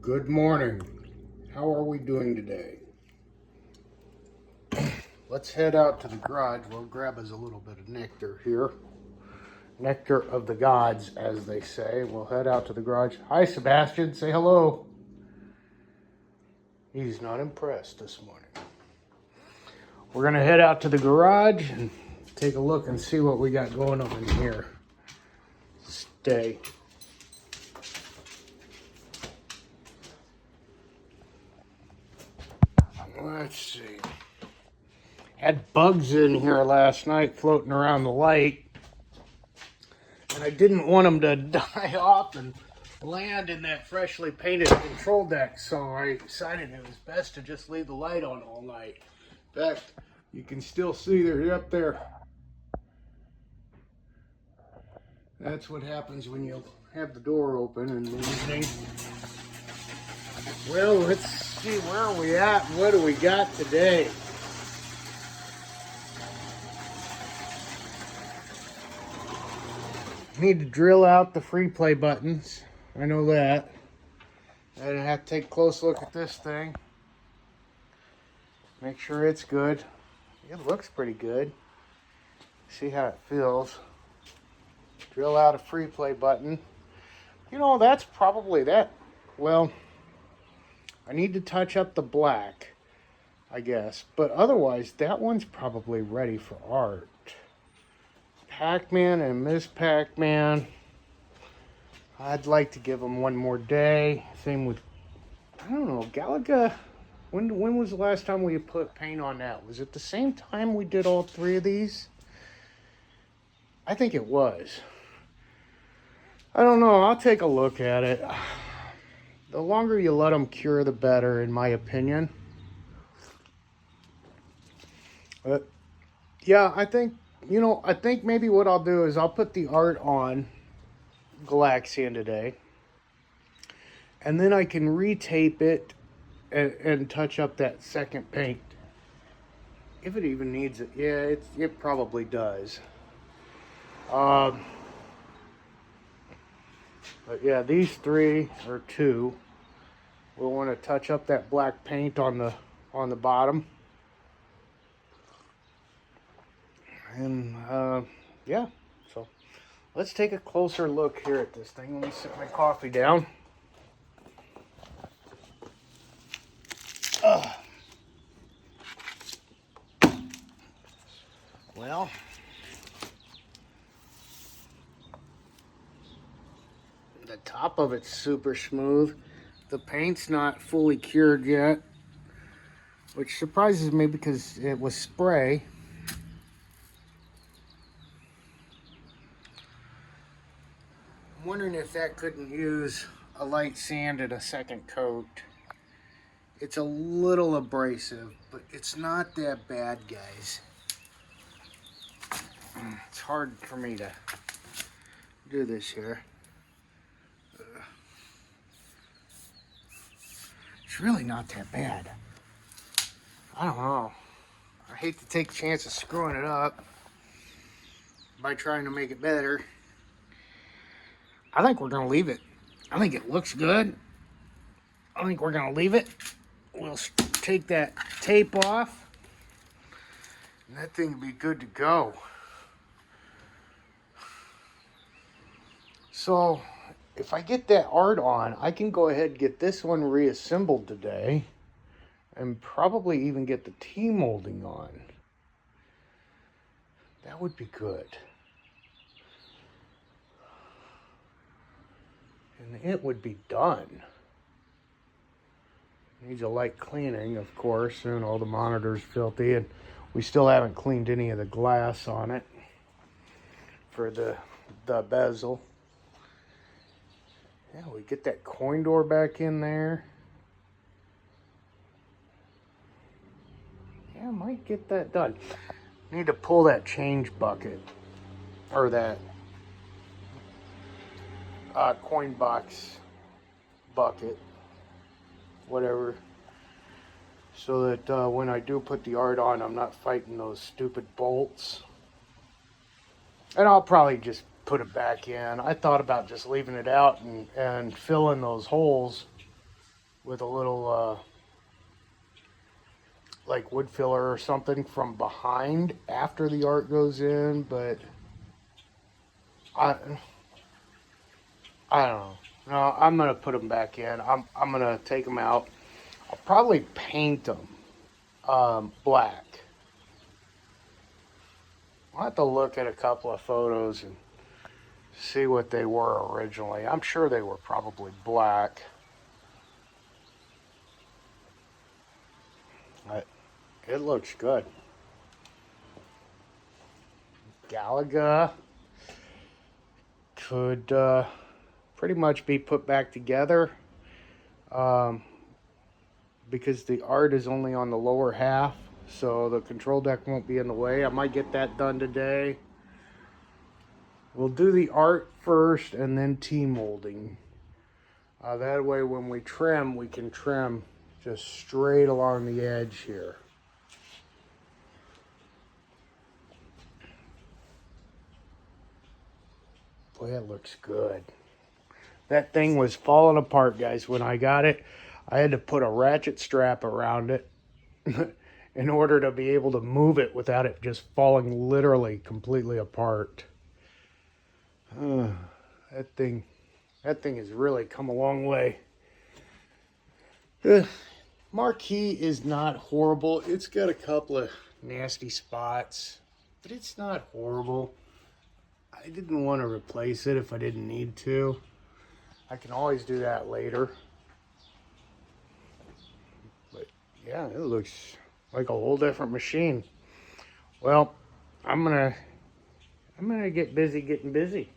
Good morning. How are we doing today? Let's head out to the garage. We'll grab us a little bit of nectar here. Nectar of the gods, as they say. We'll head out to the garage. Hi, Sebastian. Say hello. He's not impressed this morning. We're going to head out to the garage and take a look and see what we got going on in here. Stay. Let's see. Had bugs in here last night floating around the light. And I didn't want them to die off and land in that freshly painted control deck. So I decided it was best to just leave the light on all night. In fact, you can still see they're up there. That's what happens when you have the door open in the evening. Well, let's see, where are we at? What do we got today? Need to drill out the free play buttons. I know that. I have to take a close look at this thing. Make sure it's good. It looks pretty good. See how it feels. Drill out a free play button. You know, that's probably that. Well, I need to touch up the black, I guess. But otherwise, that one's probably ready for art. Pac-Man and Miss Pac-Man. I'd like to give them one more day. Same with, I don't know, Galaga. When was the last time we put paint on that? Was it the same time we did all three of these? I think it was. I don't know. I'll take a look at it. The longer you let them cure, the better, in my opinion. But yeah, I think, I think maybe what I'll do is I'll put the art on Galaxian today. And then I can retape it and touch up that second paint. If it even needs it. Yeah, it probably does. But yeah, these three or two, we'll want to touch up that black paint on the bottom. And yeah, so let's take a closer look here at this thing. Let me sit my coffee down. Well, the top of it's super smooth. The paint's not fully cured yet, which surprises me because it was spray. I'm wondering if that couldn't use a light sand and a second coat. It's a little abrasive, but it's not that bad, guys. It's hard for me to do this here. It's really not that bad. I don't know. I hate to take a chance of screwing it up by trying to make it better. I think we're going to leave it. I think it looks good. I think we're going to leave it. We'll take that tape off, and that thing will be good to go. So, if I get that art on, I can go ahead and get this one reassembled today, and probably even get the T-molding on. That would be good. And it would be done. Needs a light cleaning, of course, and all the monitor's filthy, and we still haven't cleaned any of the glass on it for the bezel. Yeah, we get that coin door back in there. Yeah, I might get that done. Need to pull that change bucket, or that coin box bucket, whatever, so that when I do put the art on, I'm not fighting those stupid bolts. And I'll probably just put it back in. I thought about just leaving it out and filling those holes with a little like wood filler or something from behind after the art goes in, but I I don't know. No, I'm gonna put them back in. I'm gonna take them out. I'll probably paint them black. I'll have to look at a couple of photos and see what they were originally. I'm sure they were probably black. It looks good. Galaga could pretty much be put back together because the art is only on the lower half, so the control deck won't be in the way. I might get that done today. We'll do the art first and then T-molding. That way when we trim, we can trim just straight along the edge here. Boy, that looks good. That thing was falling apart, guys. When I got it, I had to put a ratchet strap around it in order to be able to move it without it just falling literally completely apart. That thing has really come a long way. The marquee is not horrible. It's got a couple of nasty spots, but it's not horrible. I didn't want to replace it if I didn't need to. I can always do that later. But yeah, it looks like a whole different machine. Well, I'm gonna get busy getting busy.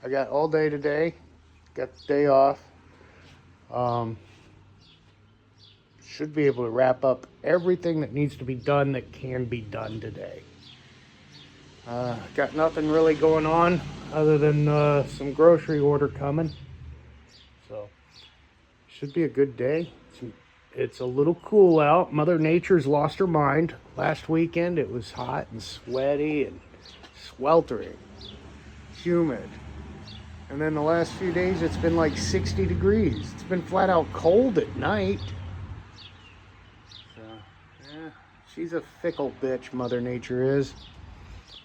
I got all day today. Got the day off. Should be able to wrap up everything that needs to be done that can be done today. Got nothing really going on other than some grocery order coming. So, should be a good day. It's a little cool out. Mother Nature's lost her mind. Last weekend it was hot and sweaty and sweltering, humid. And then the last few days it's been like 60 degrees. It's been flat out cold at night. So, yeah, she's a fickle bitch, Mother Nature is.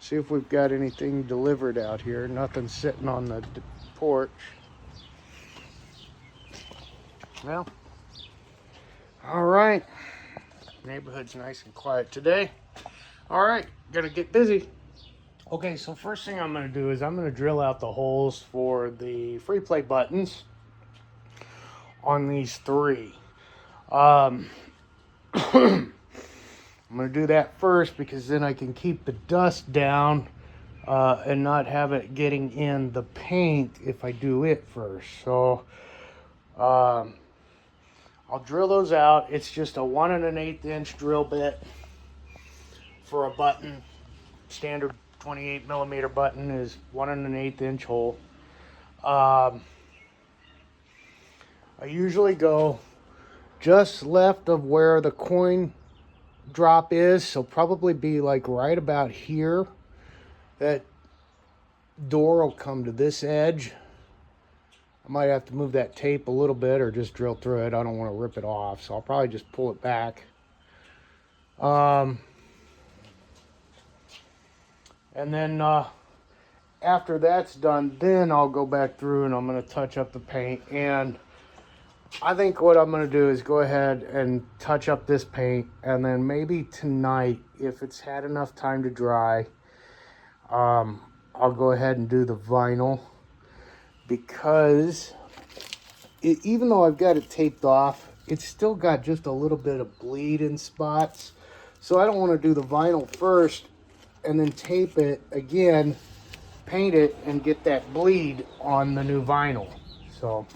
See if we've got anything delivered out here. Nothing sitting on the porch. Well, all right. Neighborhood's nice and quiet today. All right, gonna get busy. Okay, so first thing I'm gonna do is I'm gonna drill out the holes for the free play buttons on these three. I'm going to do that first because then I can keep the dust down and not have it getting in the paint if I do it first. So I'll drill those out. It's just a 1 1/8 inch drill bit for a button. Standard 28 millimeter button is 1 1/8 inch hole. I usually go just left of where the coin drop is, so probably be like right about here. That door will come to this edge. I might have to move that tape a little bit or just drill through it. I don't want to rip it off, so I'll probably just pull it back. And then after that's done, then I'll go back through and I'm going to touch up the paint. And I think what I'm going to do is go ahead and touch up this paint, and then maybe tonight, if it's had enough time to dry, I'll go ahead and do the vinyl, because even though I've got it taped off, it's still got just a little bit of bleed in spots. So I don't want to do the vinyl first and then tape it again, paint it, and get that bleed on the new vinyl. So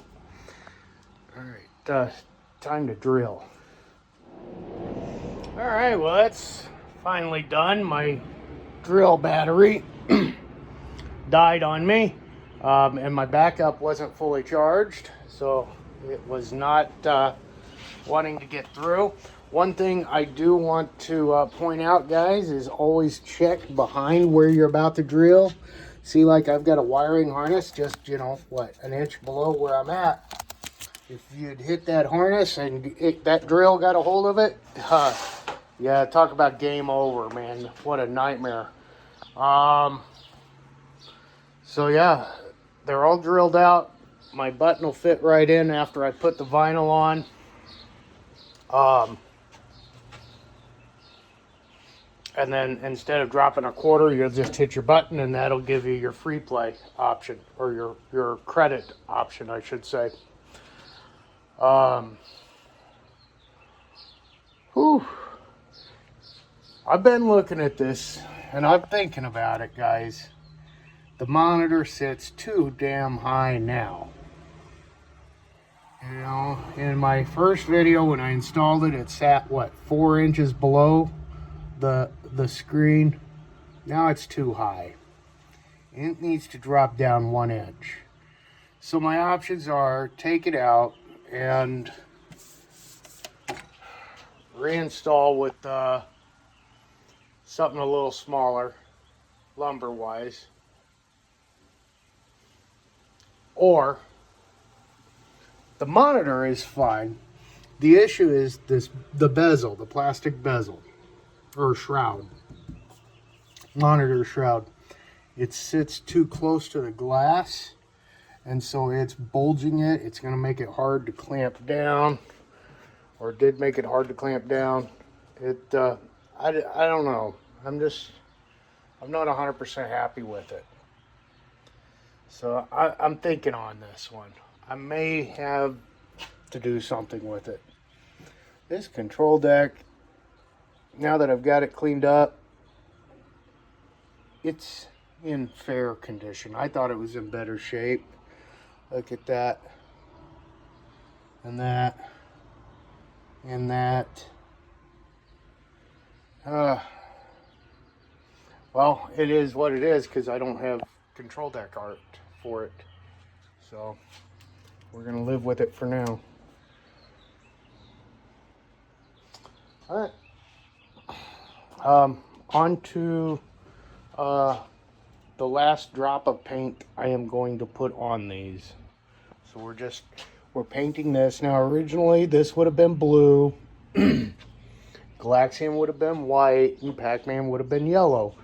all right, time to drill. All right, well, that's finally done. My drill battery died on me, and my backup wasn't fully charged, so it was not wanting to get through. One thing I do want to point out, guys, is always check behind where you're about to drill. See, like I've got a wiring harness just, you know, what, an inch below where I'm at. If you'd hit that harness and that drill got a hold of it, yeah, talk about game over, man. What a nightmare. So yeah, they're all drilled out. My button will fit right in after I put the vinyl on. And then instead of dropping a quarter, you'll just hit your button and that'll give you your free play option, or your credit option, I should say. Whew. I've been looking at this and I'm thinking about it, guys. The monitor sits too damn high now. You know, in my first video when I installed it, it sat, what, 4 inches below the screen. Now it's too high. It needs to drop down 1 inch. So my options are take it out and reinstall with something a little smaller, lumber wise, or the monitor is fine. The issue is the bezel, the plastic bezel or shroud, monitor shroud. It sits too close to the glass, and so it's bulging it. It's going to make it hard to clamp down, or it did make it hard to clamp down. I don't know. I'm not 100% happy with it. So I'm thinking on this one. I may have to do something with it. This control deck, now that I've got it cleaned up, it's in fair condition. I thought it was in better shape. Look at that. And that. And that. Well, it is what it is because I don't have control deck art for it. So we're going to live with it for now. All right. On to the last drop of paint I am going to put on these. So we're painting this. Now originally this would have been blue. Galaxian would have been white, and Pac-Man would have been yellow.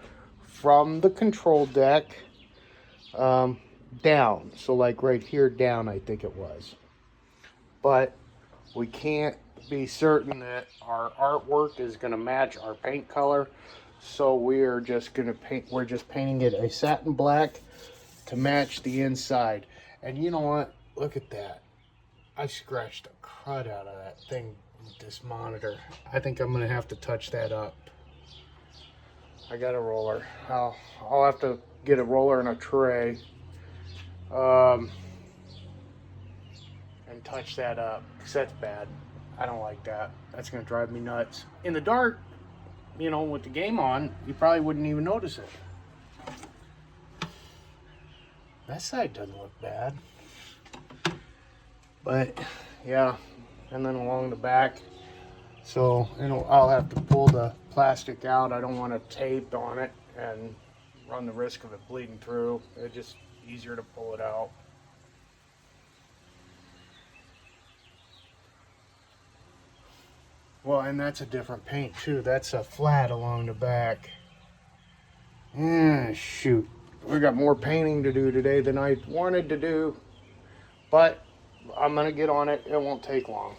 From the control deck down. So like right here down, I think it was. But we can't be certain that our artwork is going to match our paint color. So we're just painting it a satin black to match the inside. And you know what? Look at that. I scratched the crud out of that thing with this monitor. I think I'm going to have to touch that up. I got a roller. I'll have to get a roller and a tray and touch that up, because that's bad. I don't like that. That's going to drive me nuts. In the dark, you know, with the game on, you probably wouldn't even notice it. That side doesn't look bad. But, yeah. And then along the back. So, you know, I'll have to pull the plastic out. I don't want to tape on it and run the risk of it bleeding through. It's just easier to pull it out. Well, and that's a different paint too. That's a flat along the back. Shoot. We got more painting to do today than I wanted to do. But I'm going to get on it. It won't take long.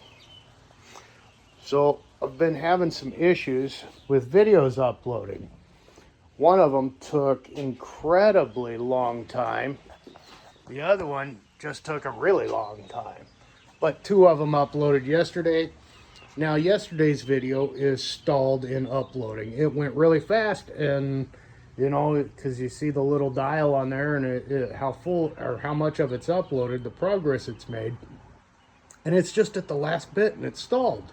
So I've been having some issues with videos uploading. One of them took incredibly long time. The other one just took a really long time. But 2 of them uploaded yesterday. Now yesterday's video is stalled in uploading. It went really fast, and you know, because you see the little dial on there and how full or how much of it's uploaded, the progress it's made. And it's just at the last bit and it's stalled.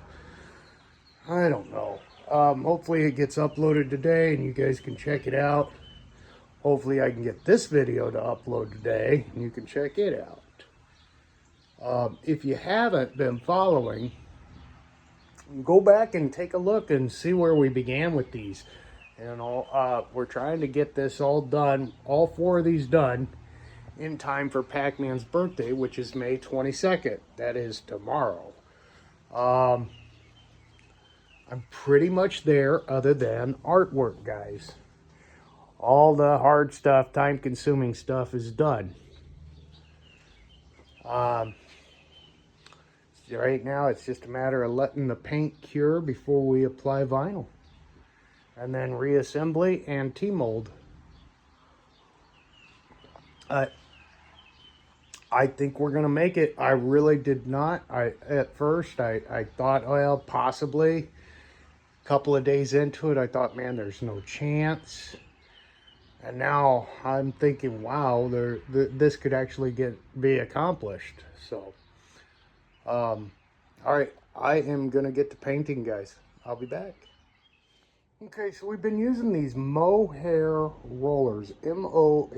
I don't know. Hopefully it gets uploaded today and you guys can check it out. Hopefully I can get this video to upload today and you can check it out. If you haven't been following, go back and take a look and see where we began with these. We're trying to get this all done, all 4 of these done, in time for Pac-Man's birthday, which is May 22nd. That is tomorrow. I'm pretty much there other than artwork, guys. All the hard stuff, time-consuming stuff is done. Right now, it's just a matter of letting the paint cure before we apply vinyl. And then reassembly and T-mold. I think we're going to make it. I really did not. At first, I thought, well, possibly. A couple of days into it, I thought, man, there's no chance. And now I'm thinking, wow, this could actually be accomplished. So, all right, I am going to get to painting, guys. I'll be back. Okay, so we've been using these mohair rollers. M-O-H-A-I-R,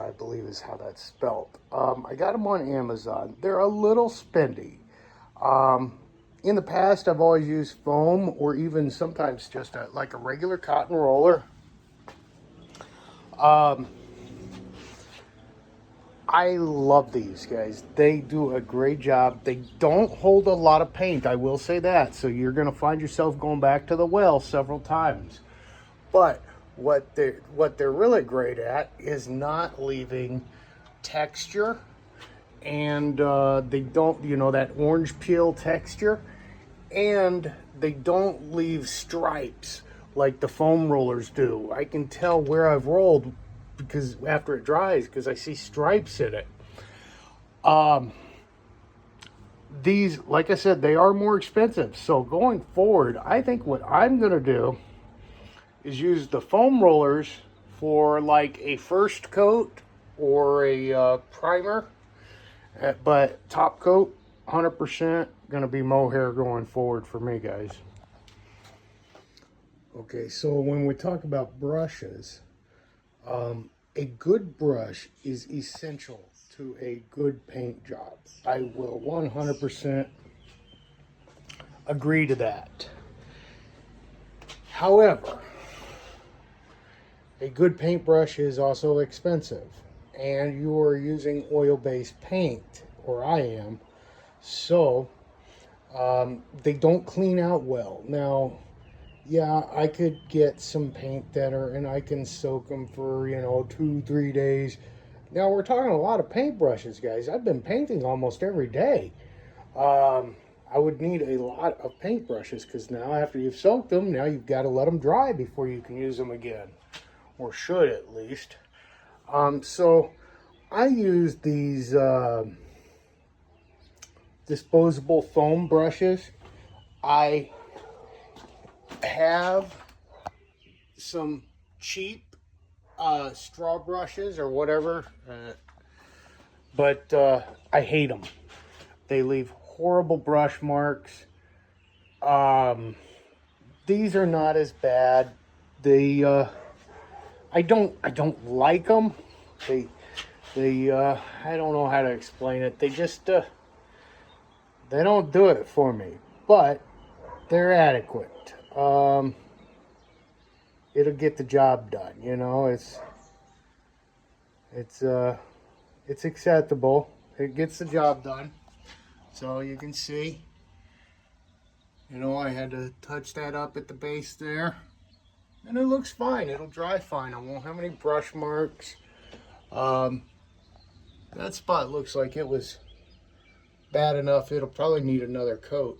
I believe is how that's spelled. I got them on Amazon. They're a little spendy. In the past, I've always used foam or even sometimes just like a regular cotton roller. I love these guys. They do a great job. They don't hold a lot of paint, I will say that. So you're going to find yourself going back to the well several times. But what they're really great at is not leaving texture, and they don't, that orange peel texture, and they don't leave stripes like the foam rollers do. I can tell where I've rolled because after it dries, because I see stripes in it. These, like I said, they are more expensive. So going forward, I think what I'm going to do is use the foam rollers for like a first coat or a primer. But top coat, 100% going to be mohair going forward for me, guys. Okay, so when we talk about brushes, a good brush is essential to a good paint job. I will 100% agree to that. However, a good paintbrush is also expensive, and you are using oil-based paint, or I am, so they don't clean out well. Now, yeah, I could get some paint thinner and I can soak them for, 2-3 days. Now, we're talking a lot of paintbrushes, guys. I've been painting almost every day. I would need a lot of paintbrushes because now after you've soaked them, now you've got to let them dry before you can use them again. Or should at least. So I use these disposable foam brushes. I have some cheap straw brushes or whatever, but I hate them. They leave horrible brush marks. These are not as bad. They I don't like them. They I don't know how to explain it. They just they don't do it for me, but they're adequate. It'll get the job done, it's acceptable. It gets the job done. So you can see, I had to touch that up at the base there, and it looks fine. It'll dry fine. I won't have any brush marks. That spot looks like it was bad enough. It'll probably need another coat.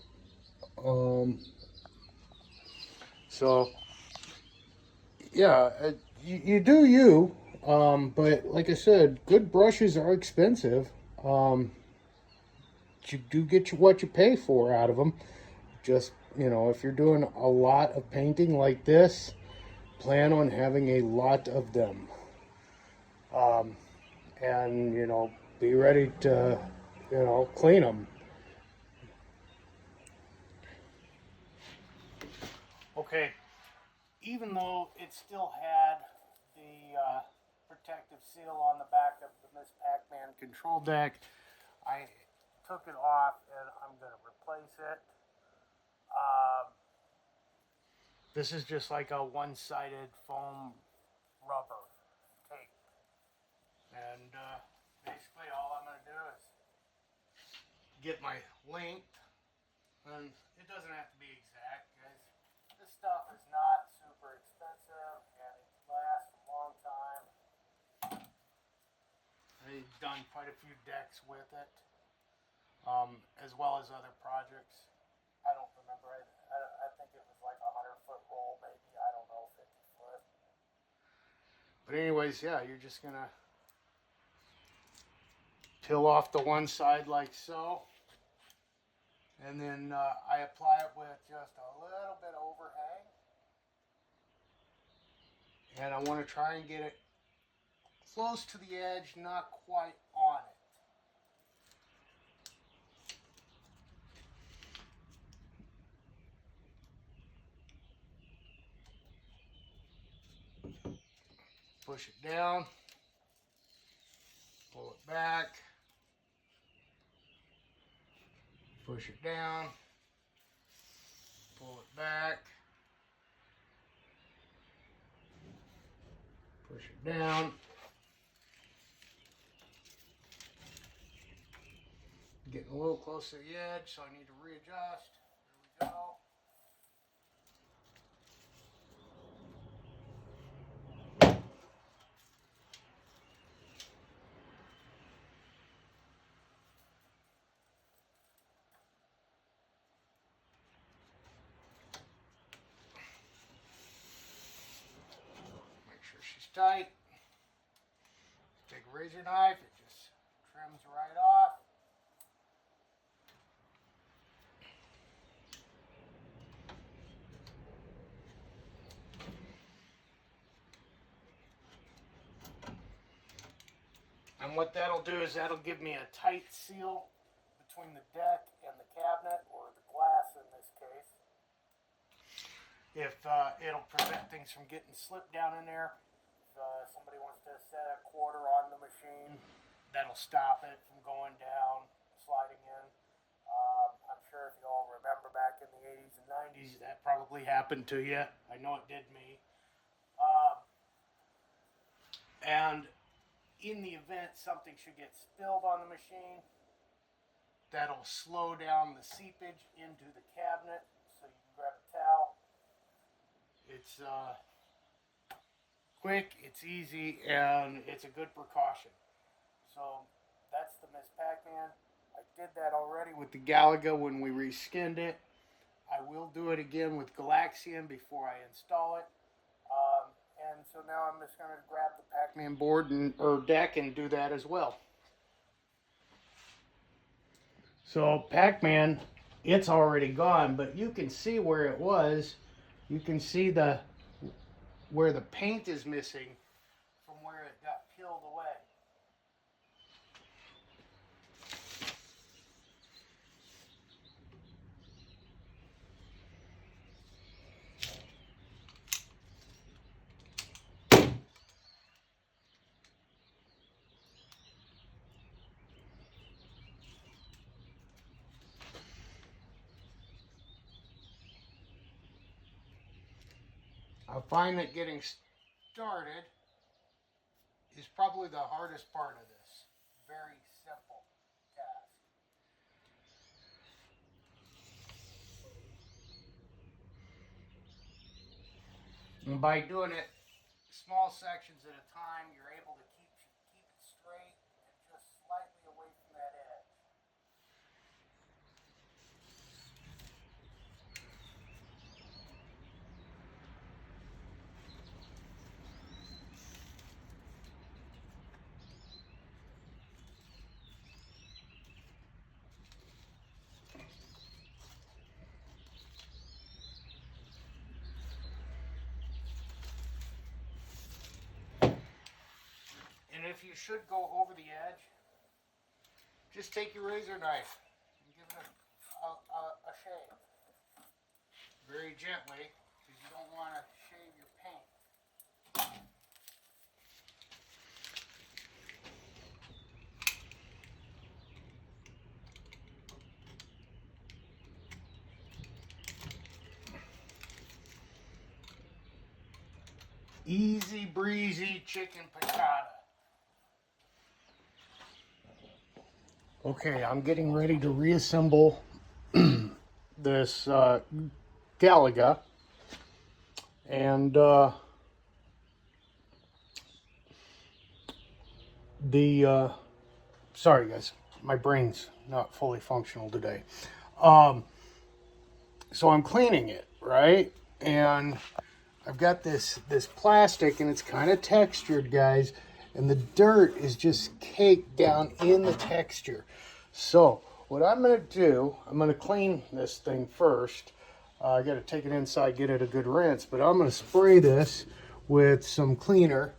So yeah, you do you, but like I said, good brushes are expensive. You do get what you pay for out of them. Just, if you're doing a lot of painting like this, plan on having a lot of them. And, be ready to, clean them. Okay, even though it still had the protective seal on the back of the Miss Pac-Man control deck, I took it off and I'm going to replace it. This is just like a one-sided foam rubber tape. And basically all I'm going to do is get my length, and it doesn't have to be exact, guys. This stuff is not super expensive, and it lasts a long time. I've done quite a few decks with it, as well as other projects. I don't remember. I think it was like a 100-foot roll, maybe. I don't know, 50 foot. But anyways, yeah, you're just going to peel off the one side like so. And then I apply it with just a little bit of overhang. And I want to try and get it close to the edge, not quite on it. Push it down, pull it back, push it down, pull it back, push it down. Getting a little close to the edge, so I need to readjust. There we go. Make sure she's tight. Take a razor knife, it just trims right off. And what that'll do is that'll give me a tight seal between the deck and the cabinet, or the glass in this case. If it'll prevent things from getting slipped down in there. If somebody wants to set a quarter on the machine, that'll stop it from going down, sliding in. I'm sure if you all remember back in the 80s and 90s, that probably happened to you. I know it did me. And in the event something should get spilled on the machine, that'll slow down the seepage into the cabinet, so you can grab a towel. It's quick, it's easy, and it's a good precaution. So that's the Miss Pac-Man. I did that already with the Galaga when we reskinned it. I will do it again with Galaxian before I install it. And so now I'm just going to grab the Pac-Man board or deck and do that as well. So Pac-Man, it's already gone, but you can see where it was. You can see where the paint is missing from where it got peeled away. I find that getting started is probably the hardest part of this. Very simple task. And by doing it small sections at a time, you're able to keep it straight and just slightly away from that edge. And if you should go over the edge, just take your razor knife and give it a shave. Very gently, because you don't want to shave your paint. Easy breezy chicken piccata. Okay, I'm getting ready to reassemble this Galaga, and sorry guys, my brain's not fully functional today. So I'm cleaning it, right? And I've got this plastic, and it's kind of textured, guys, and the dirt is just caked down in the texture. So what I'm going to do, I'm going to clean this thing first. I got to take it inside, get it a good rinse, but I'm going to spray this with some cleaner,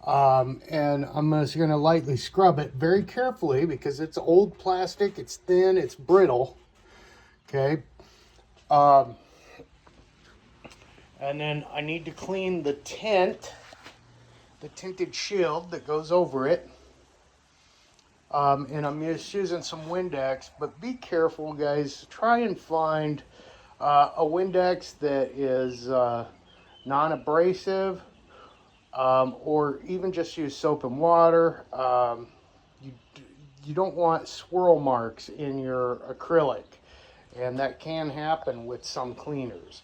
and I'm just going to lightly scrub it very carefully because it's old plastic, it's thin, it's brittle. Okay. And then I need to clean the tint, the tinted shield that goes over it. And I'm just using some Windex, but be careful, guys. Try and find a Windex that is non-abrasive, or even just use soap and water. You don't want swirl marks in your acrylic, and that can happen with some cleaners.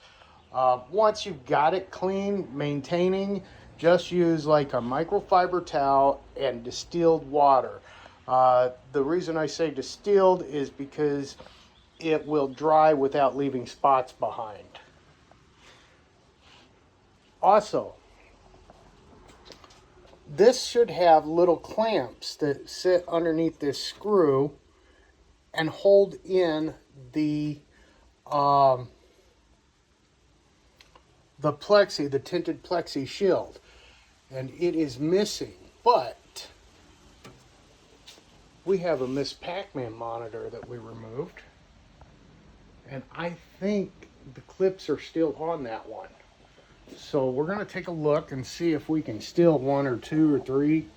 Once you've got it clean, maintaining, just use like a microfiber towel and distilled water. The reason I say distilled is because it will dry without leaving spots behind. Also, this should have little clamps that sit underneath this screw and hold in the plexi, the tinted plexi shield, and it is missing. But we have a Miss Pac-Man monitor that we removed, and I think the clips are still on that one. So we're going to take a look and see if we can steal 1 or 2 or 3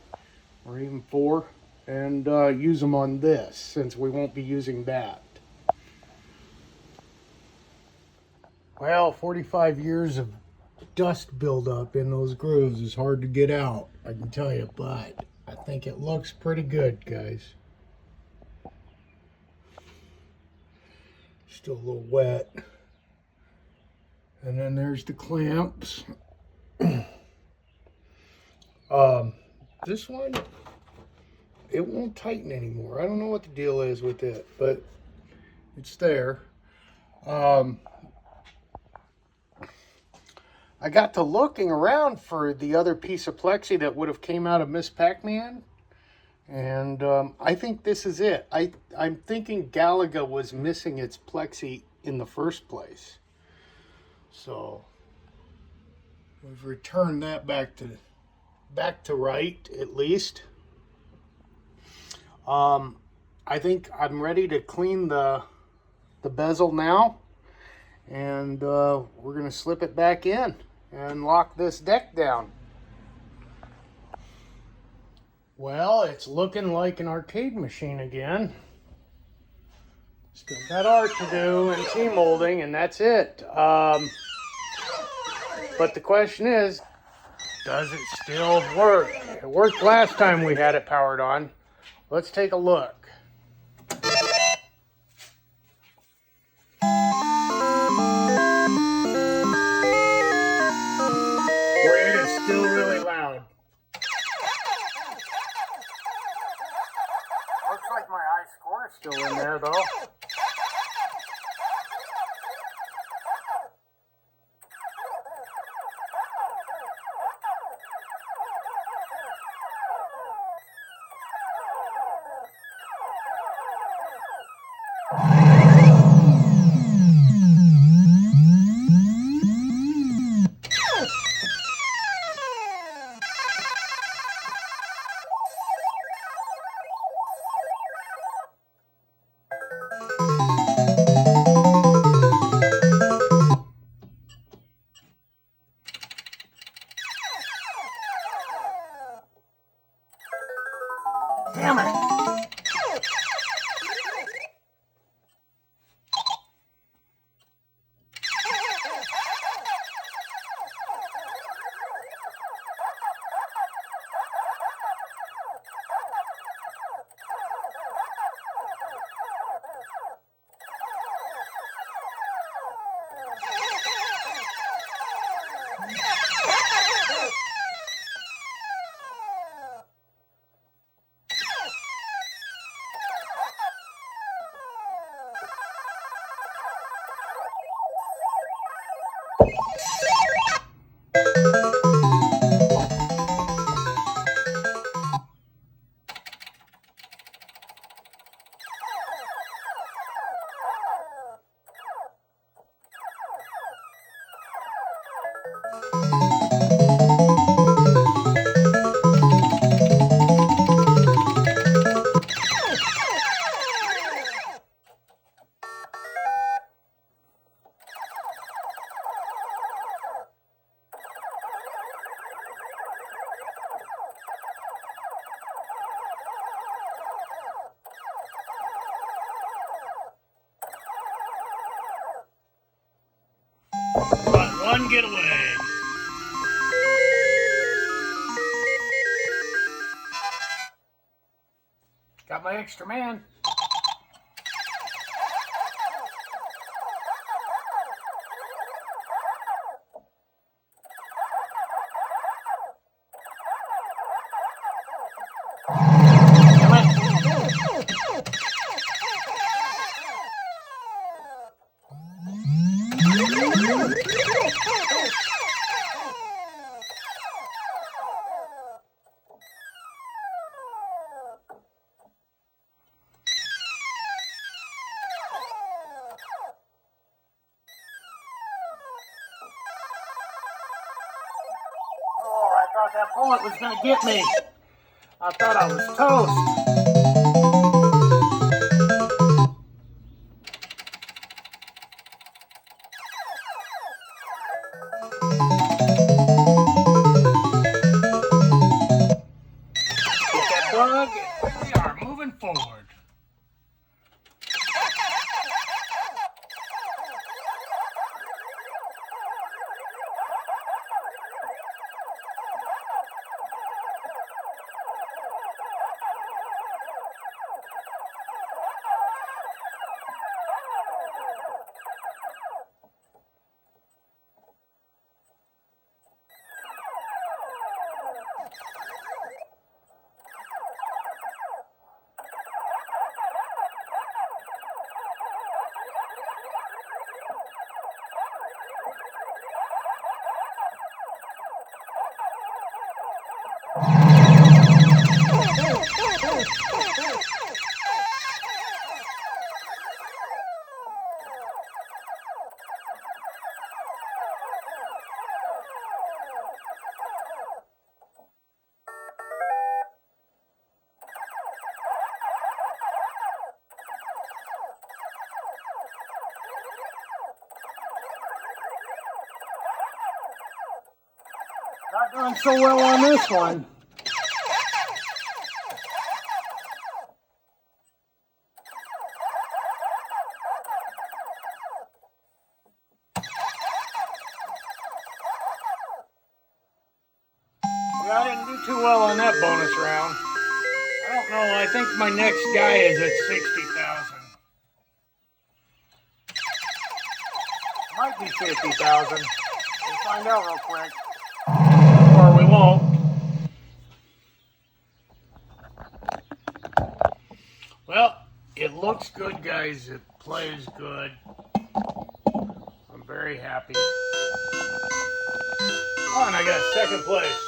or even 4 and use them on this, since we won't be using that. Well, 45 years of dust buildup in those grooves is hard to get out, I can tell you, but I think it looks pretty good, guys. Still a little wet. And then there's the clamps. This one, it won't tighten anymore. I don't know what the deal is with it, but it's there. I got to looking around for the other piece of plexi that would have came out of Miss Pac-Man, and I think this is it. I'm thinking Galaga was missing its plexi in the first place. So we've returned that back to right, at least. I think I'm ready to clean the bezel now, and we're going to slip it back in and lock this deck down. Well, it's looking like an arcade machine again. Still got art to do and T-molding, and that's it. But the question is, does it still work? It worked last time we had it powered on. Let's take a look. It is still really loud. Looks like my high score is still in there, though. Damn it! But one getaway. Got my extra man. I thought that bullet was going to get me. I thought I was toast. Get that plug, and here we are, moving forward. Not doing so well on this one. Well, I didn't do too well on that bonus round. I don't know. I think my next guy is at 60,000. Might be 50,000. We'll find out real quick. Or we won't. Well, it looks good, guys. It plays good. I'm very happy. Oh, and I got second place.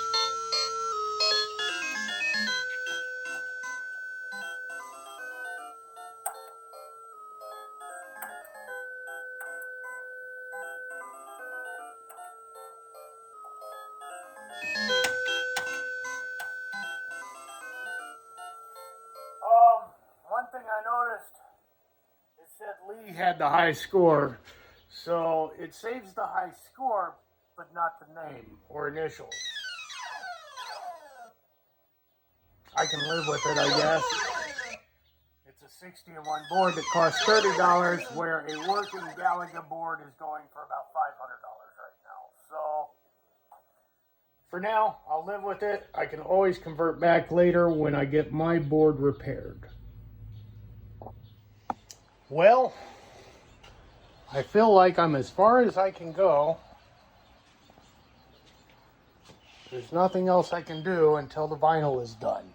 One thing I noticed, it said Lee had the high score, so it saves the high score, but not the name or initials. I can live with it, I guess. It's a 60-1 board that costs $30, where a working Galaga board is going for about $500 right now. So, for now, I'll live with it. I can always convert back later when I get my board repaired. Well, I feel like I'm as far as I can go. There's nothing else I can do until the vinyl is done.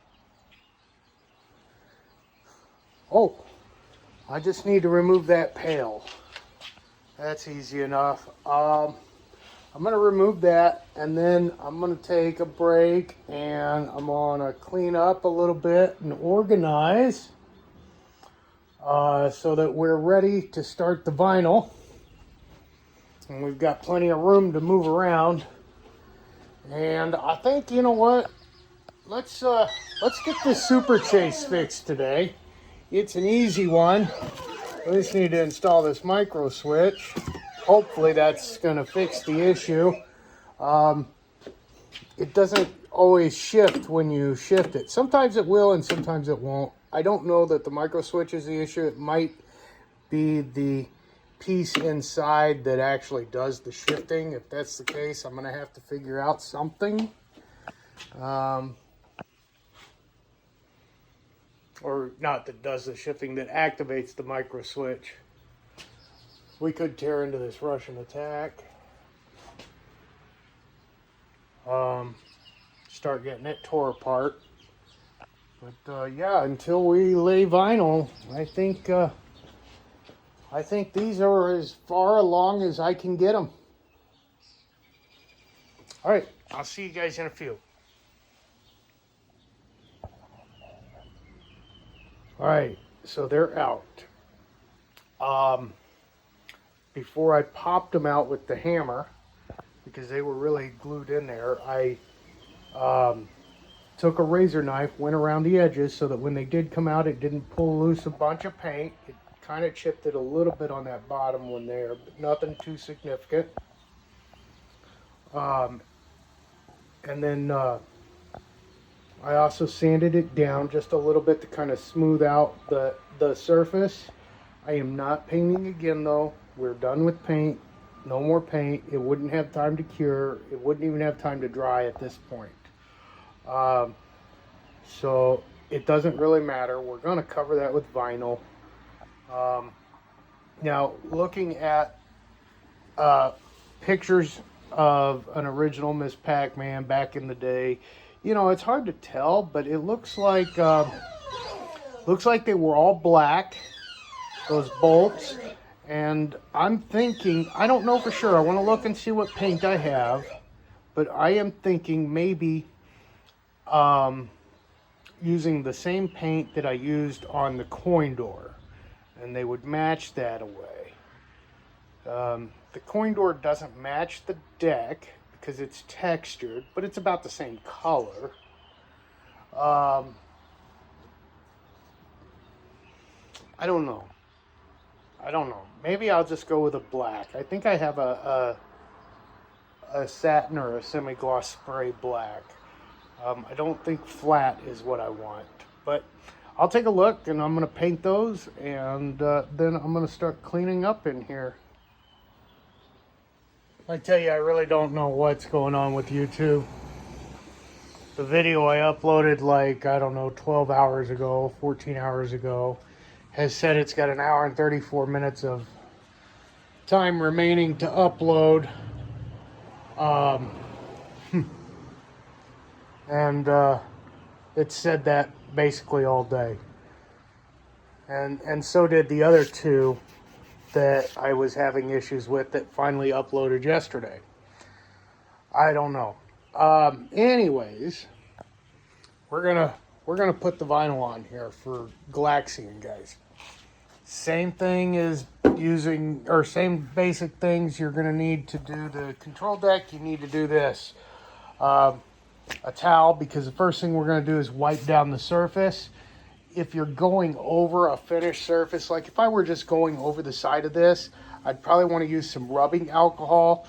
Oh, I just need to remove that pail. That's easy enough. I'm going to remove that, and then I'm going to take a break, and I'm going to clean up a little bit and organize so that we're ready to start the vinyl. And we've got plenty of room to move around. And I think, you know what? Let's get this super chase fixed today. It's an easy one. We just need to install this micro switch. Hopefully that's going to fix the issue. It doesn't always shift when you shift it. Sometimes it will and sometimes it won't. I don't know that the micro switch is the issue. It might be the piece inside that actually does the shifting. If that's the case, I'm going to have to figure out something. Or not that does the shifting, that activates the micro switch. We could tear into this Russian attack. Start getting it tore apart. But yeah, until we lay vinyl, I think these are as far along as I can get them. All right, I'll see you guys in a few. All right, so they're out. Before I popped them out with the hammer, because they were really glued in there, I took a razor knife, went around the edges so that when they did come out, it didn't pull loose a bunch of paint. It kind of chipped it a little bit on that bottom one there, but nothing too significant. And then I also sanded it down just a little bit to kind of smooth out the surface. I am not painting again though. We're done with paint. No more paint. It wouldn't have time to cure. It wouldn't even have time to dry at this point. So it doesn't really matter. We're going to cover that with vinyl. Now, looking at pictures of an original Miss Pac-Man back in the day, you know, it's hard to tell, but it looks like they were all black, those bolts. And I'm thinking, I don't know for sure. I want to look and see what paint I have, but I am thinking maybe using the same paint that I used on the coin door, and they would match that away. The coin door doesn't match the deck because it's textured, but it's about the same color. I don't know. Maybe I'll just go with a black. I think I have a satin or a semi-gloss spray black. I don't think flat is what I want, but I'll take a look and I'm going to paint those, and then I'm going to start cleaning up in here. I tell you, I really don't know what's going on with YouTube. The video I uploaded like, I don't know, 12 hours ago, 14 hours ago, has said it's got an hour and 34 minutes of time remaining to upload. And it said that basically all day. And so did the other two that I was having issues with that finally uploaded yesterday. I don't know. Anyways, we're gonna put the vinyl on here for Galaxian, guys. Same thing as using, or same basic things you're gonna need to do the control deck. You need to do this. A towel, because the first thing we're gonna do is wipe down the surface. If you're going over a finished surface, like if I were just going over the side of this, I'd probably want to use some rubbing alcohol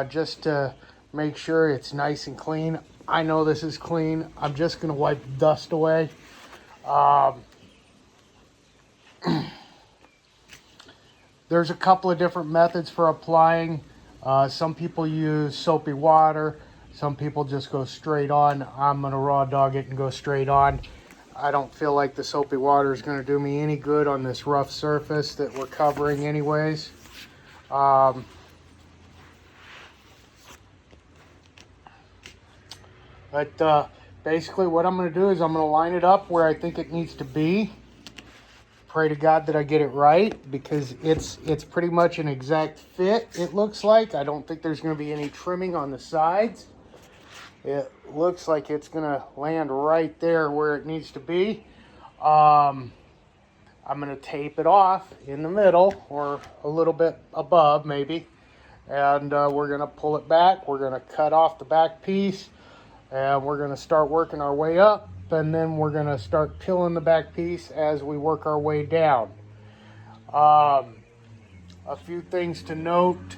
just to make sure it's nice and clean. I know this is clean. I'm just going to wipe the dust away. There's a couple of different methods for applying. Some people use soapy water. Some people just go straight on. I'm going to raw dog it and go straight on. I don't feel like the soapy water is going to do me any good on this rough surface that we're covering anyways. But basically what I'm going to do is I'm going to line it up where I think it needs to be. pray to God that I get it right, because it's pretty much an exact fit, it looks like. I don't think there's going to be any trimming on the sides. It looks like it's going to land right there where it needs to be. I'm going to tape it off in the middle, or a little bit above maybe. And we're going to pull it back. We're going to cut off the back piece. And we're going to start working our way up. And then we're going to start peeling the back piece as we work our way down. A few things to note.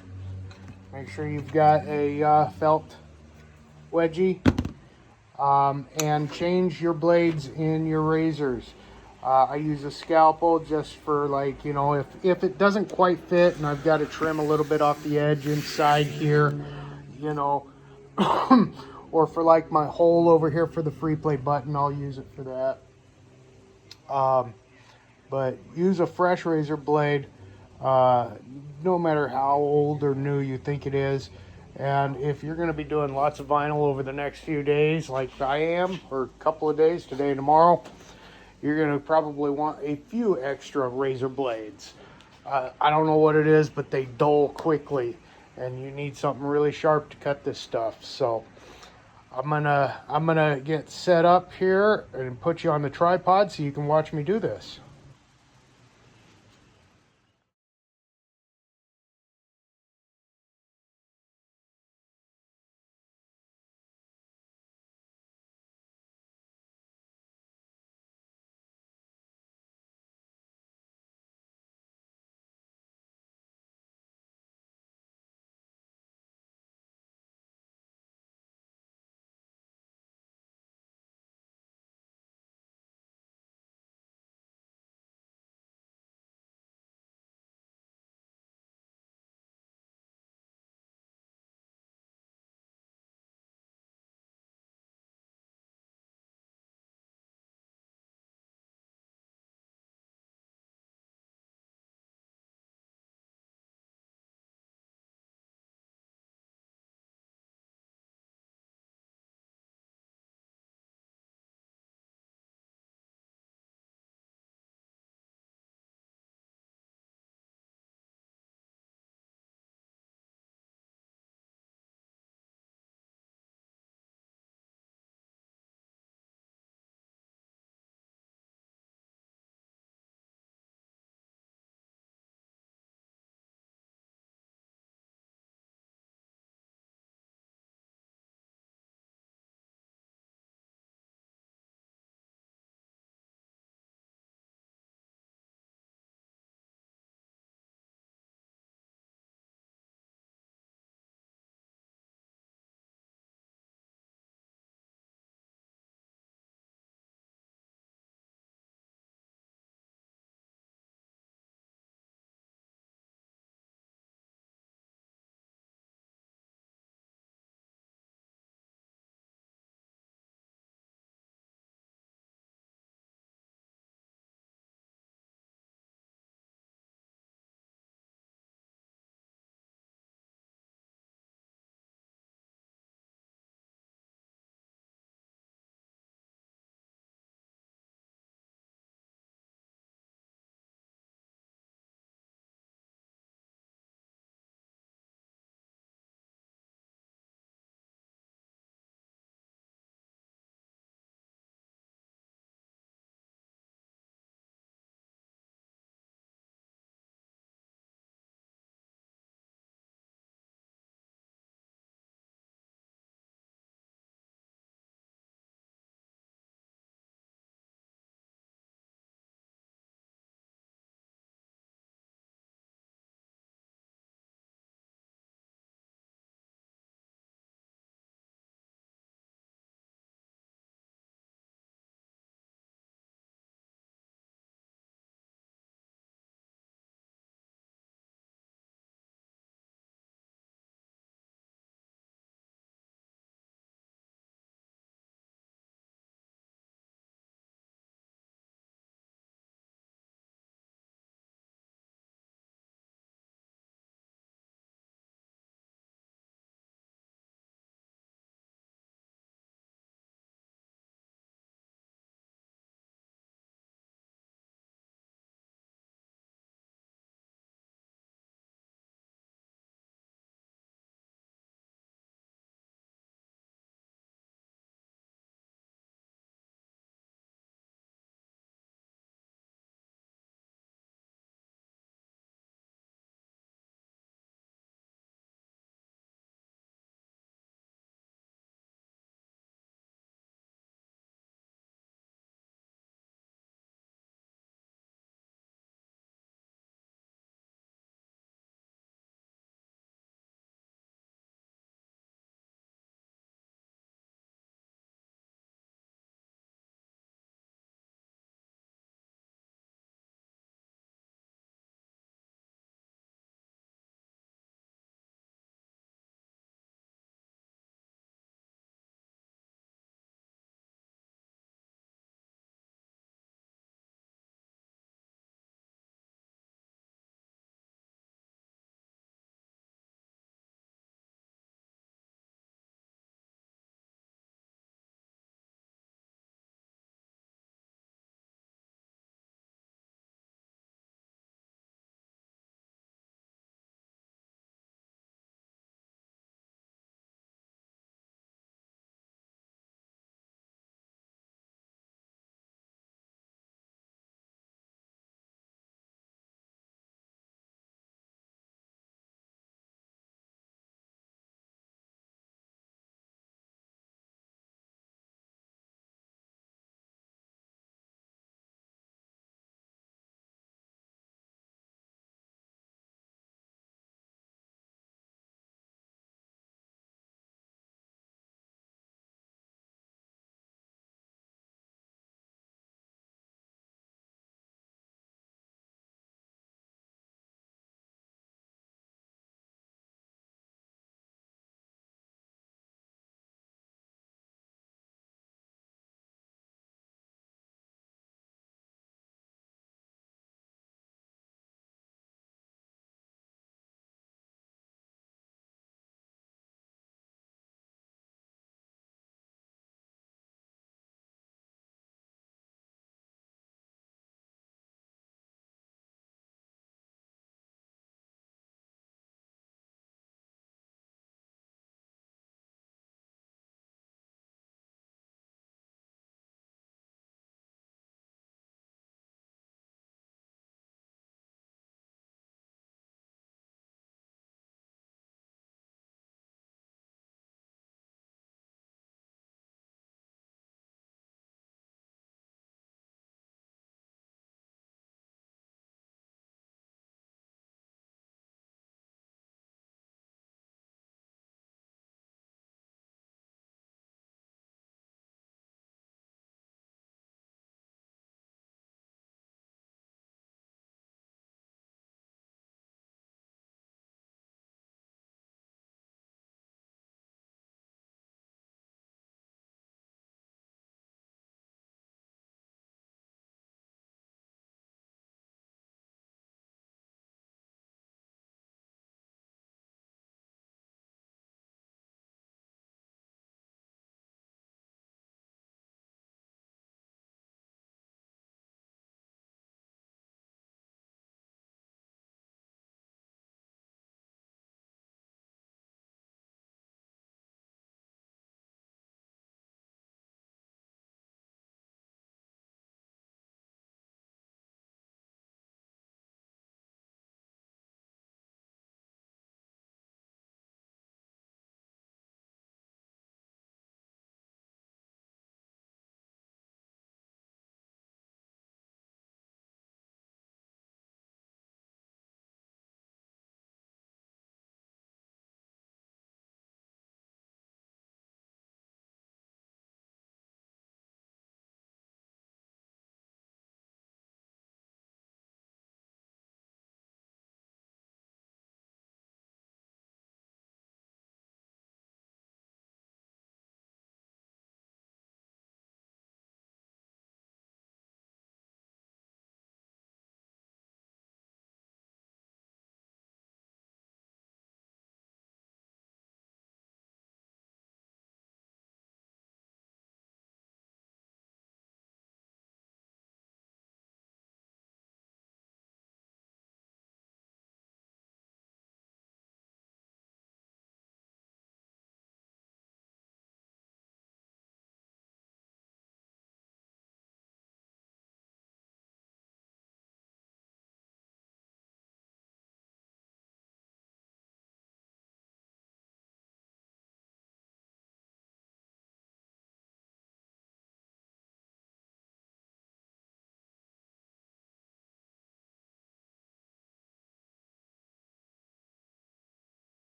Make sure you've got a felt wedgie. And change your blades in your razors. I use a scalpel just for, like, you know, if it doesn't quite fit and I've got to trim a little bit off the edge inside here, you know, or for like my hole over here for the free play button, I'll use it for that. But use a fresh razor blade, no matter how old or new you think it is. And if you're going to be doing lots of vinyl over the next few days, like I am, or a couple of days, today and tomorrow, you're going to probably want a few extra razor blades. I don't know what it is, but they dull quickly, and you need something really sharp to cut this stuff. So I'm gonna get set up here and put you on the tripod so you can watch me do this.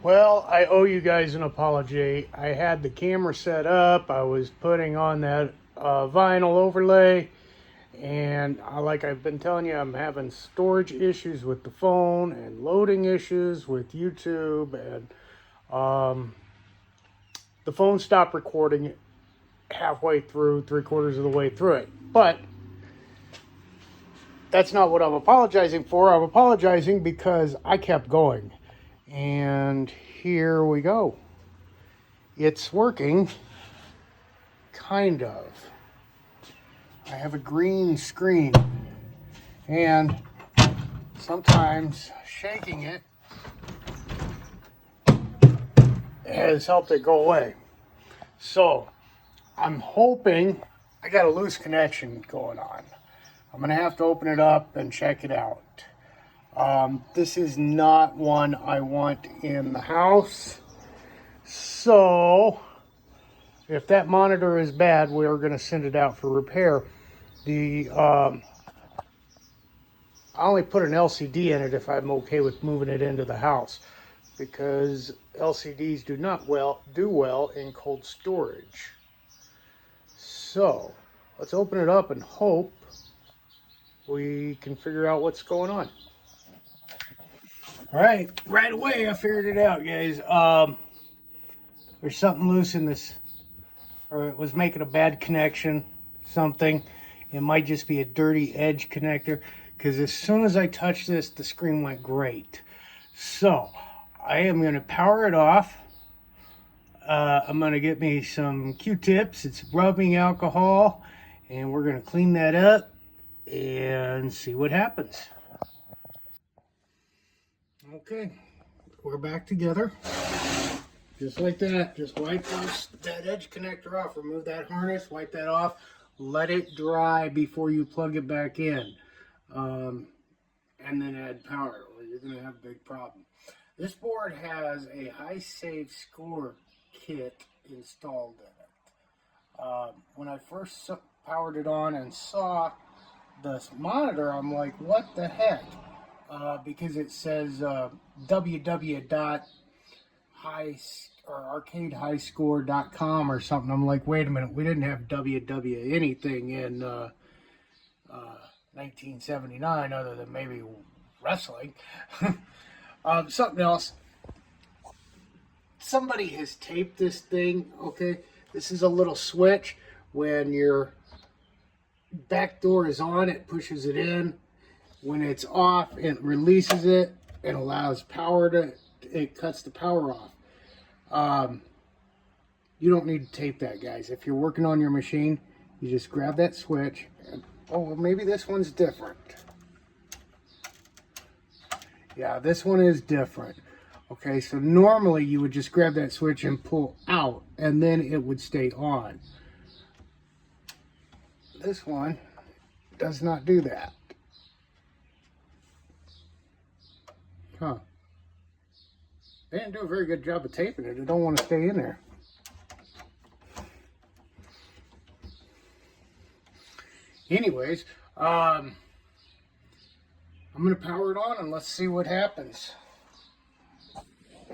Well, I owe you guys an apology. I had the camera set up. I was putting on that vinyl overlay. And like I've been telling you, I'm having storage issues with the phone and loading issues with YouTube. And the phone stopped recording halfway through, 3/4 of the way through it. But that's not what I'm apologizing for. I'm apologizing because I kept going. And here we go. It's working, kind of. I have a green screen, and sometimes shaking it has helped it go away. So I'm hoping I got a loose connection going on. I'm gonna have to open it up and check it out. This is not one I want in the house. So if that monitor is bad, we are gonna send it out for repair. I only put an LCD in it if I'm okay with moving it into the house, because LCDs do not do well in cold storage. So let's open it up and hope we can figure out what's going on. All right away I figured it out, guys. There's something loose in this, or it was making a bad connection, something. It might just be a dirty edge connector, because as soon as I touched this, the screen went great. So I am going to power it off. I'm going to get me some Q-tips. It's rubbing alcohol, and we're going to clean that up and see what happens. Okay, we're back together. Just like that. Just wipe that edge connector off. Remove that harness, wipe that off. Let it dry before you plug it back in. And then add power, or you're going to have a big problem. This board has a high save score kit installed in it. When I first powered it on and saw the monitor, I'm like, what the heck? Because it says arcadehighscore.com or something. I'm like, wait a minute, we didn't have WW anything in 1979 other than maybe wrestling. Something else. Somebody has taped this thing, okay? This is a little switch. When your back door is on, it pushes it in. When it's off, it releases it and allows power to, it cuts the power off. You don't need to tape that, guys. If you're working on your machine, you just grab that switch. And, oh, well, maybe this one's different. Yeah, this one is different. Okay, so normally you would just grab that switch and pull out, and then it would stay on. This one does not do that. Huh. They didn't do a very good job of taping it. It don't want to stay in there. Anyways, I'm going to power it on and let's see what happens.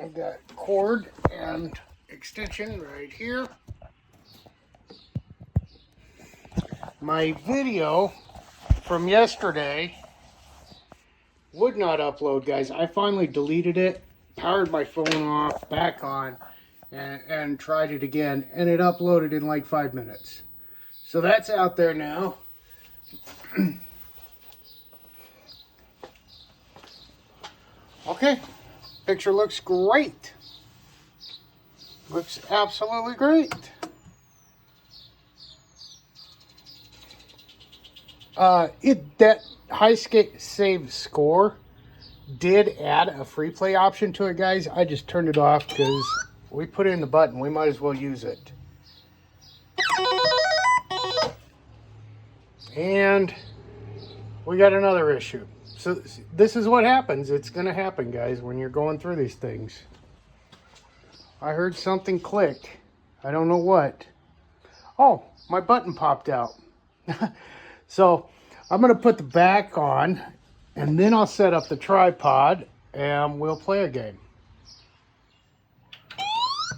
I've got cord and extension right here. My video from yesterday would not upload, guys. I finally deleted it, powered my phone off, back on, and tried it again, and it uploaded in like 5 minutes. So that's out there now. Okay, picture looks great. Looks absolutely great. That high save score did add a free play option to it, guys. I just turned it off because we put in the button. We might as well use it. And we got another issue. So this is what happens. It's going to happen, guys, when you're going through these things. I heard something click. I don't know what. Oh, my button popped out. So I'm going to put the back on, and then I'll set up the tripod, and we'll play a game.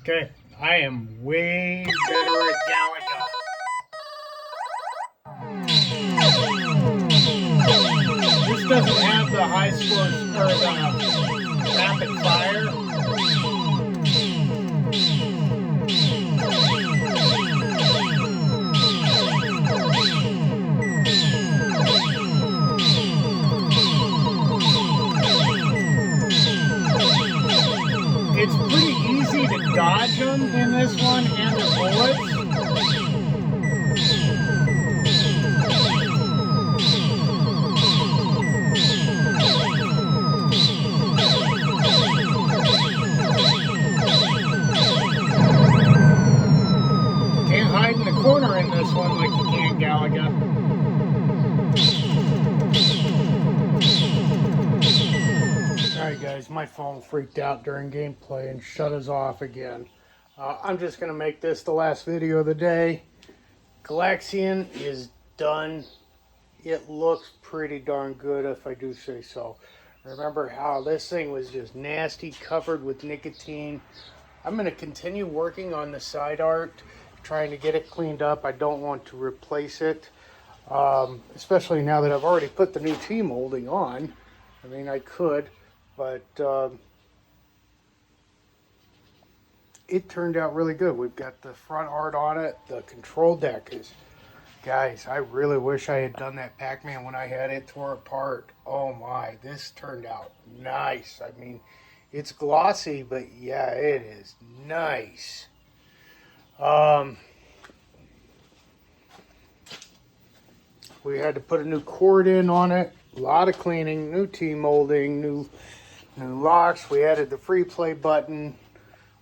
Okay, I am way better at Galaga. This doesn't have the high score or the rapid fire. It's pretty easy to dodge them in this one and the bullets. Can't hide in the corner in this one like you can Galaga. Alright guys, my phone freaked out during gameplay and shut us off again. I'm just going to make this the last video of the day. Galaxian is done. It looks pretty darn good if I do say so. Remember how this thing was just nasty, covered with nicotine. I'm going to continue working on the side art, trying to get it cleaned up. I don't want to replace it, especially now that I've already put the new T-molding on. I mean, I could, but it turned out really good. We've got the front art on it. The control deck is... Guys, I really wish I had done that Pac-Man when I had it tore apart. Oh my, this turned out nice. I mean, it's glossy, but yeah, it is nice. We had to put a new cord in on it. A lot of cleaning, new T-molding, new locks. We added the free play button.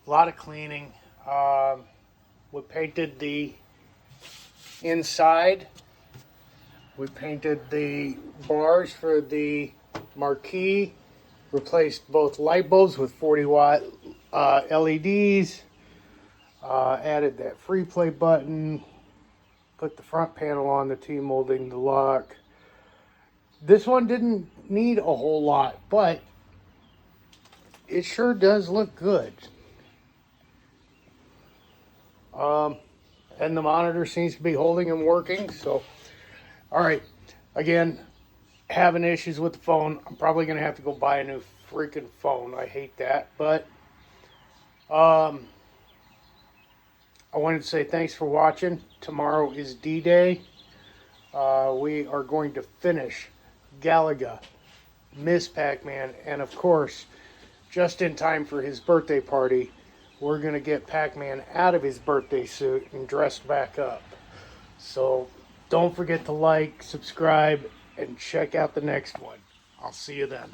A lot of cleaning. We painted the inside. We painted the bars for the marquee. Replaced both light bulbs with 40-watt LEDs. Added that free play button. Put the front panel on the T-molding, the lock. This one didn't need a whole lot, but it sure does look good. And the monitor seems to be holding and working. So, all right. Again, having issues with the phone. I'm probably going to have to go buy a new freaking phone. I hate that. But I wanted to say thanks for watching. Tomorrow is D-Day. We are going to finish Galaga, Miss Pac-Man, and of course, just in time for his birthday party, we're going to get Pac-Man out of his birthday suit and dressed back up. So don't forget to like, subscribe, and check out the next one. I'll see you then.